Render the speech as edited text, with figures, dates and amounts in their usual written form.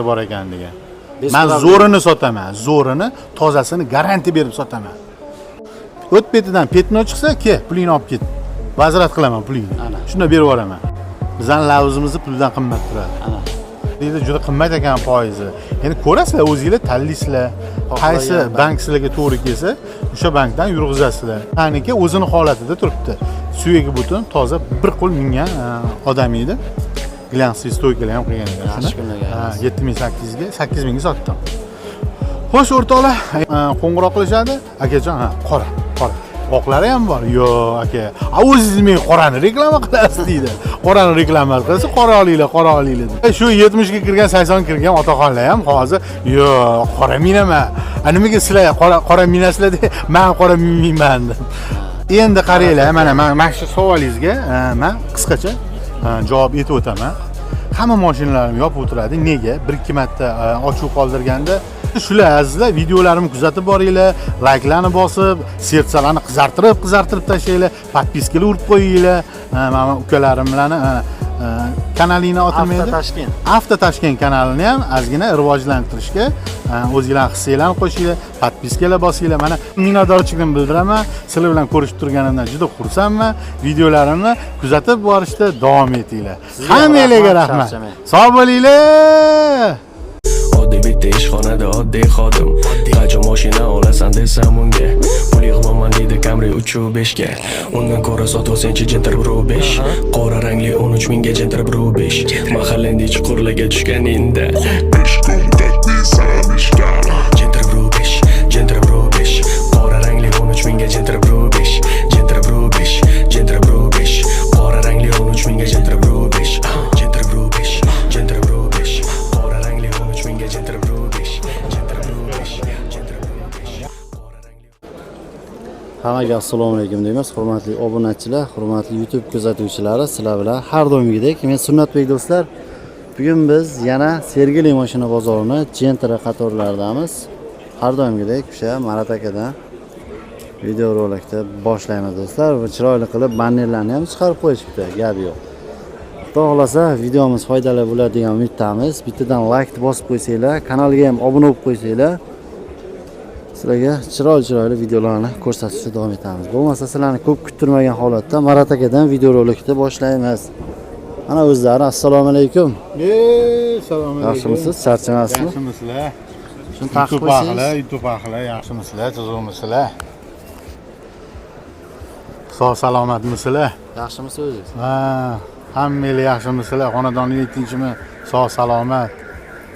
bor ekan degan. Men zo'rini sotaman, zo'rini, tozasini garantiya berib sotaman. O't betidan petno chiqsa, pulingni olib ket. Vazirat qilaman pulingni. Shunda berib yuboraman. Bizning lavozimizni puldan qimmat turadi. Deydi juda qimmat ekan foizi. Endi ko'rasizlar, o'zingizlar tanlaysizlar. Qaysi bank sizlarga to'g'ri kelsa, o'sha bankdan yurg'izasizlar. Taniki o'zini holatida turibdi. Suyagi butun, toza, bir qo'l mingan odam edi. Glansiy stoykalar ham qilgan ekan. 7800 ga 8000 ga sotdim. Xo'sh, o'rtoqlar, qo'ng'iroq qilishadi. Akajon, qora. Oqlari ham bor. Yo'q, aka. O'zingiz men qorani reklama qilasiz deydi. Qorani reklama qilsa, qora olinglar. Shu 70 ga kirgan, 80 ga kirgan otaxonlar ham hozir, yo'q, qora minaman. Nimaga sizlar qora minasizlar deb, men qora minmayman deb. Endi qaranglar, mana shu savolingizga men qisqacha javob etib o'taman. Hamma mashinalarim yopib o'tiradi. Nega? 1-2 marta ochiq qoldirganda shular azizlar, videolarimni kuzatib boringlar, layklarni bosib, sertsalarni qizartirib tashlanglar, podpiskaga urib qo'yinglar. Mana ukalarim bilan kanalini otilmaydi. Avto Toshkent kanalini ham ozgina rivojlantirishga o'zingizlar hissanglarni qo'shinglar, podpiskalar bosinglar. Mana minnatdorchiligimni bildiraman. Sizlar bilan ko'rishib turganimdan juda xursandman. Videolarimni kuzatib borishda davom etinglar. Hammanglarga rahmat. Sog' bo'linglar. Oddiy bitta ishxonada oddiy xodim. Qancha mashina olasan desam unga, pul yig'maman deydi Camry 3.5 ga. Undan ko'ra sotuvsenchi Gentra Pro 5. Qora rangli 13 mingga Gentra Pro 5. Mahallandiy chuqurlarga tushganingda Gentra Pro 5, Gentra Pro 5. Qora rangli 13 mingga Gentra Pro 5. Gentra Pro 5, Gentra Pro 5. Qora rangli 13 mingga Gentra Pro 5. Gentra Pro 5, Gentra Pro 5. Qora rangli 13 mingga Gentra Pro 5. Gentra Pro 5, Gentra Pro 5. Qora rangli. Hammaga assalomu alaykum deymiz, hurmatli obunachilar, hurmatli YouTube kuzatuvchilari, sizlar bilan har doimgidek men Sunnatbek do'stlar. Bugun biz yana Sergeli mashina bozorini Gentra qatorlaridamiz. Har doimgidek o'sha Marat akadan video rolikda boshlaymiz do'stlar. Chiroyli qilib bannerlarni ham chiqarib qo'yishibdi, gap yo'q. Xudo xolasa videomiz foydali bo'ladi degan umiddamiz. Bittadan like bosib qo'ysanglar, kanalga ham obuna bo'lib qo'ysanglar, sizlarga chiroyli videolarni ko'rsatishda davom etamiz. Bo'lmasa sizlarni ko'p kuttirmagan holatda Marat akadan video rolikda boshlaymiz. Ana o'zlari assalomu alaykum. Assalomu alaykum. Yaxshimisiz? Charchamasizmi? Yaxshimisizlar? Shuni taqib qo'ysangiz. YouTube ahli, yaxshimisizlar? Tuzukmisizlar? Sog' salomatmisizlar? Yaxshimisiz o'zingiz? Hammanglar yaxshimisizlar? Xonadoningiz tinchmi? Sog' salomat.